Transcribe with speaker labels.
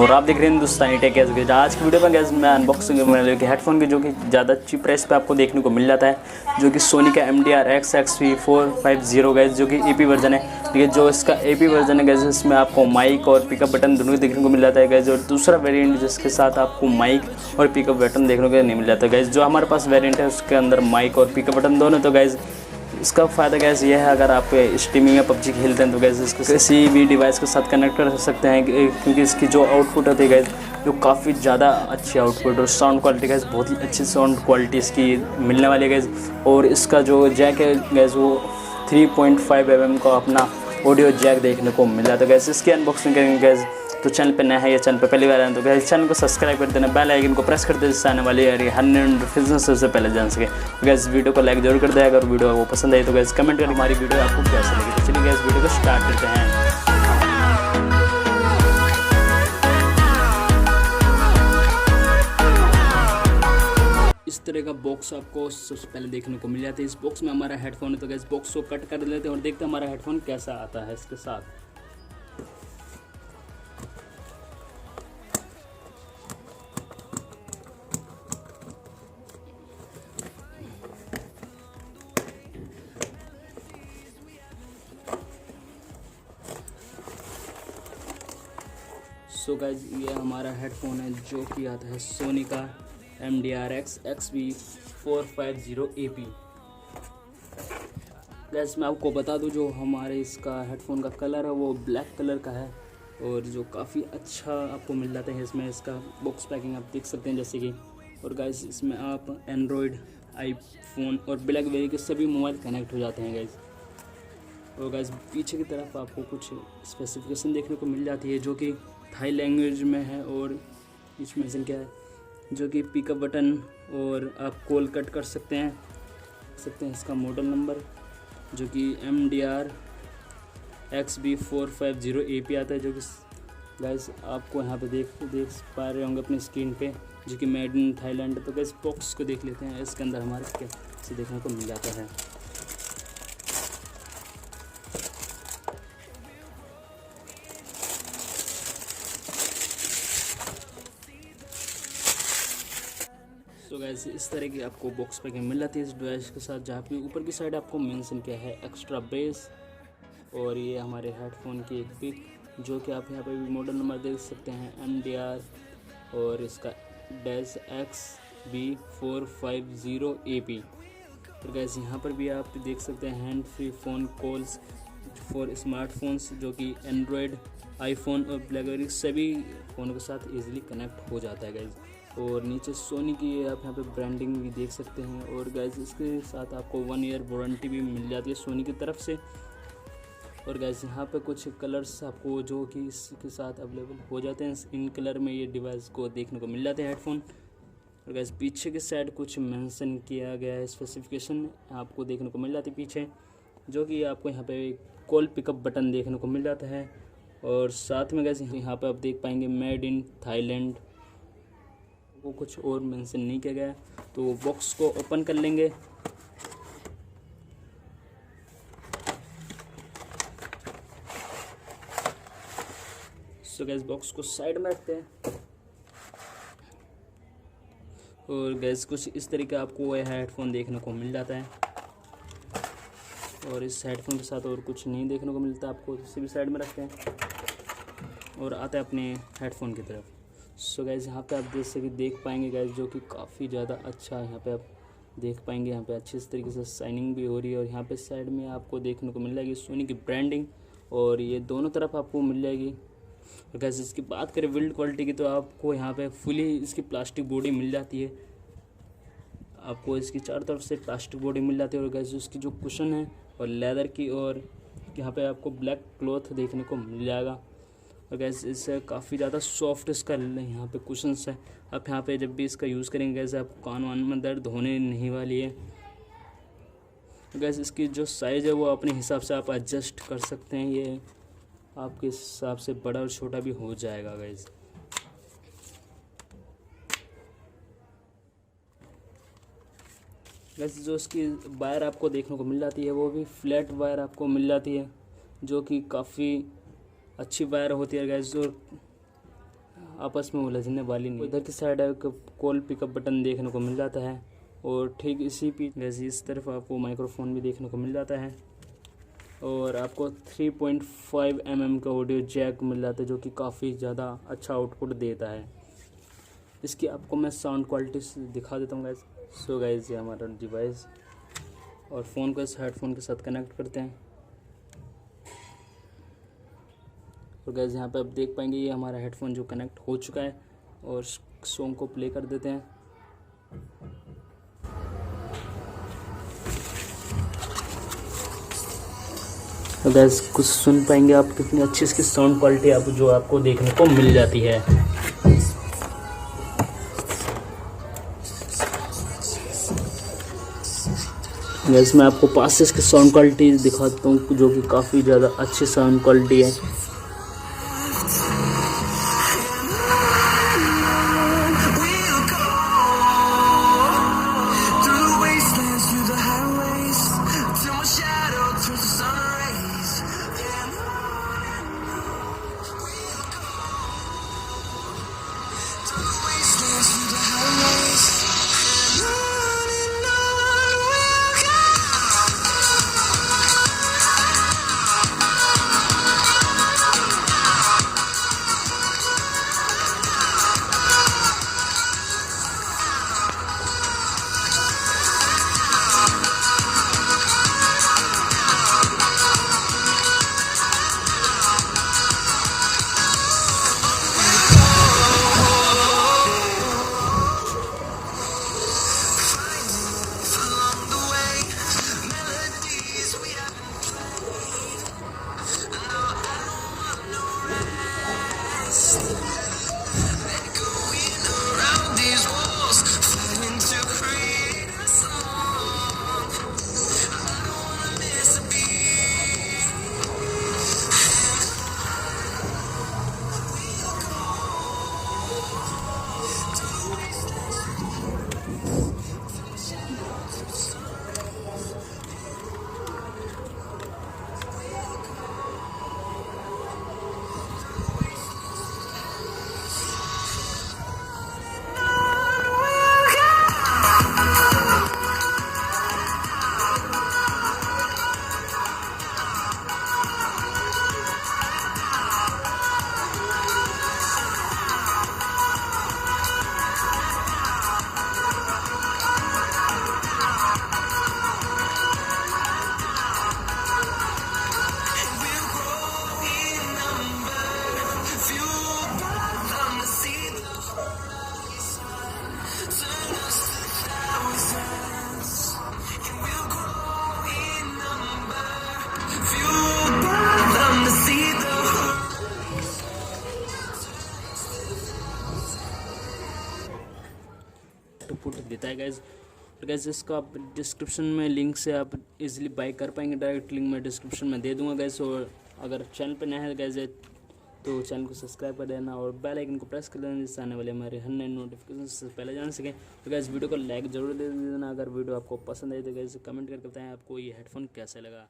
Speaker 1: और आप देख रहे हैं हिंदुस्तानी टेक गैस। आज की वीडियो में गैस मैं अनबॉक्सिंग करने हेडफोन की जो कि ज़्यादा चीप प्राइस पे आपको देखने को मिल जाता है, जो कि सोनी का MDR-X XV450 गैस, जो कि AP वर्जन है। देखिए जो इसका AP वर्जन है गैस, इसमें आपको माइक और पिकअप बटन दोनों देखने को मिल जाता है गैस। और दूसरा वेरिएंट जिसके साथ आपको माइक और पिकअप बटन देखने को नहीं मिल जाता है गैस। जो हमारे पास वेरिएंट है उसके अंदर माइक और पिकअप बटन दोनों। तो गैस इसका फ़ायदा गैस ये है, अगर आप स्ट्रीमिंग या PUBG खेलते हैं तो गैस इसको किसी भी डिवाइस के साथ कनेक्ट कर सकते हैं, क्योंकि इसकी जो आउटपुट होती है गैस जो काफ़ी ज़्यादा अच्छी आउटपुट और साउंड क्वालिटी गैस बहुत ही अच्छी साउंड क्वालिटी इसकी मिलने वाली है गैस। और इसका जो जैक है गैस वो 3.5 mm का अपना ऑडियो जैक देखने को मिल जाता है गैस। इसकी अनबॉक्सिंग करेंगे गैस। तो चैनल पे नया है या चैनल पे पहली बार आए तो गैस चैनल को सब्सक्राइब कर देना, बेल आइकन को प्रेस कर देना, जिससे आने वाली हर नोटिफिकेशन सबसे पहले जान सके। गैस वीडियो को लाइक जरूर कर दे, अगर वीडियो को पसंद आई तो गैस कमेंट कर हमारी वीडियो आपको कैसे लगी। तो चलिए गैस वीडियो को स्टार्ट करते हैं। इस तरह का बॉक्स आपको सबसे पहले देखने को मिल जाता है। इस बॉक्स में हमारा हेडफोन है, तो गैस बॉक्स को कट कर लेते हैं और देखते हैं हमारा हेडफोन कैसा आता है इसके साथ। सो गाइस ये हमारा हेडफोन है जो कि आता है सोनी का MDR-X XV450 AP। गैस मैं आपको बता दूं जो हमारे इसका हेडफोन का कलर है वो ब्लैक कलर का है, और जो काफ़ी अच्छा आपको मिल जाता है। इसमें इसका बॉक्स पैकिंग आप देख सकते हैं जैसे कि। और गाइस इसमें आप एंड्रॉयड, आईफोन और ब्लैकबेरी के सभी मोबाइल कनेक्ट हो जाते हैं गैस। और गाइस पीछे की तरफ आपको कुछ स्पेसिफिकेशन देखने को मिल जाती है जो कि थाई लैंग्वेज में है। और इसमें से क्या है जो कि पिकअप बटन, और आप कॉल कट कर सकते हैं इसका मॉडल नंबर जो कि MDR-XV450 AP आता है, जो कि गाइस आपको यहाँ पे देख पा रहे होंगे अपनी स्क्रीन पे, जो कि मेड इन थाईलैंड। तो गैस बॉक्स को देख लेते हैं, इसके अंदर हमारे क्या से देखने को मिल जाता है। तो गैस इस तरह की आपको बॉक्स पैकिंग मिल जाती है इस डिवाइस के साथ, जहाँ पे ऊपर की साइड आपको मेंशन किया है एक्स्ट्रा बेस। और ये हमारे हेडफोन की एक पिक, जो कि आप यहाँ पे भी मॉडल नंबर देख सकते हैं MDR और इसका XV450 AP। तो गैस यहाँ पर भी आप देख सकते हैं hand free phone calls for smartphones, जो कि एंड्रॉयड, आईफोन और ब्लैकबेरी सभी फ़ोनों के साथ इजीली कनेक्ट हो जाता है गैस। और नीचे सोनी की आप यहाँ पे ब्रांडिंग भी देख सकते हैं। और गैस इसके साथ आपको 1 ईयर वारंटी भी मिल जाती है सोनी की तरफ से। और गैस यहाँ पे कुछ कलर्स आपको जो कि इसके साथ अवेलेबल हो जाते हैं, इन कलर में ये डिवाइस को देखने को मिल जाते हैं हेडफोन। और गैस पीछे की साइड कुछ मेंशन किया गया है, स्पेसिफिकेशन आपको देखने को मिल जाती है पीछे, जो कि आपको यहाँ पे कॉल पिकअप बटन देखने को मिल जाता है। और साथ में गैस यहाँ पे आप देख पाएंगे मेड इन थाईलैंड, वो कुछ और मेंशन नहीं किया गया। तो बॉक्स को ओपन कर लेंगे। सो गैस बॉक्स को साइड में रखते हैं। और गैस कुछ इस तरीके आपको यह हेडफोन देखने को मिल जाता है। और इस हेडफोन के साथ और कुछ नहीं देखने को मिलता आपको, इसे भी साइड में रखते हैं और आते हैं अपने हेडफोन की तरफ। सो गैस यहाँ पे आप जैसे कि देख पाएंगे गैस, जो कि काफ़ी ज़्यादा अच्छा यहाँ पे आप देख पाएंगे, यहाँ पे अच्छी तरीके से शाइनिंग भी हो रही है। और यहाँ पे साइड में आपको देखने को मिल जाएगी सोनी की ब्रांडिंग, और ये दोनों तरफ आपको मिल जाएगी। और गैस इसकी बात करें बिल्ड क्वालिटी की, तो आपको यहाँ पे फुली इसकी प्लास्टिक बॉडी मिल जाती है। आपको इसकी चारों तरफ से प्लास्टिक बॉडी मिल जाती है। और गैस इसकी जो कुशन है और लेदर की, और यहाँ पे आपको ब्लैक क्लॉथ देखने को मिल जाएगा। और गैस इससे काफ़ी ज़्यादा सॉफ्ट इसका यहाँ पे कुशन्स है। आप यहाँ पे जब भी इसका यूज़ करेंगे गैस आपको कान वान में दर्द होने नहीं वाली है। गैस इसकी जो साइज़ है वो अपने हिसाब से आप एडजस्ट कर सकते हैं, ये आपके हिसाब से बड़ा और छोटा भी हो जाएगा गैस। वैसे जो इसकी वायर आपको देखने को मिल जाती है वो भी फ्लैट वायर आपको मिल जाती है, जो कि काफ़ी अच्छी वायर होती है गैस। जो आपस में उलझने वाली नहीं। इधर की साइड एक कॉल पिकअप बटन देखने को मिल जाता है और ठीक इसी पे वैसे इस तरफ आपको माइक्रोफोन भी देखने को मिल जाता है और आपको 3.5 mm का ऑडियो जैक मिल जाता है जो कि काफ़ी ज़्यादा अच्छा आउटपुट देता है। इसकी आपको मैं साउंड क्वालिटी दिखा देता हूँ गाइस। सो गाइस ये हमारा डिवाइस और फ़ोन को इस हेडफोन के साथ कनेक्ट करते हैं और गाइस यहाँ पे आप देख पाएंगे ये हमारा हेडफोन जो कनेक्ट हो चुका है और सॉन्ग को प्ले कर देते हैं। तो गाइस कुछ सुन पाएंगे आप कितनी अच्छी इसकी साउंड क्वालिटी आप जो आपको देखने को मिल जाती है। गाइस मैं आपको पास से इसकी साउंड क्वालिटी दिखाता हूँ जो कि काफ़ी ज़्यादा अच्छी साउंड क्वालिटी है। आउटपुट देता है गाइज। और गाइज इसका आप डिस्क्रिप्शन में लिंक से आप इजीली बाय कर पाएंगे। डायरेक्ट लिंक मैं डिस्क्रिप्शन में दे दूंगा गाइज। और अगर चैनल पर नया है गाइज तो चैनल को सब्सक्राइब कर देना और बेल आइकन को प्रेस कर देना जिससे आने वाले हमारे हर नए नोटिफिकेशन से पहले जान सकें। तो गाइज वीडियो को लाइक जरूर दे देना। अगर वीडियो आपको पसंद आए तो गाइज कमेंट करके बताएं आपको ये हेडफोन कैसा लगा।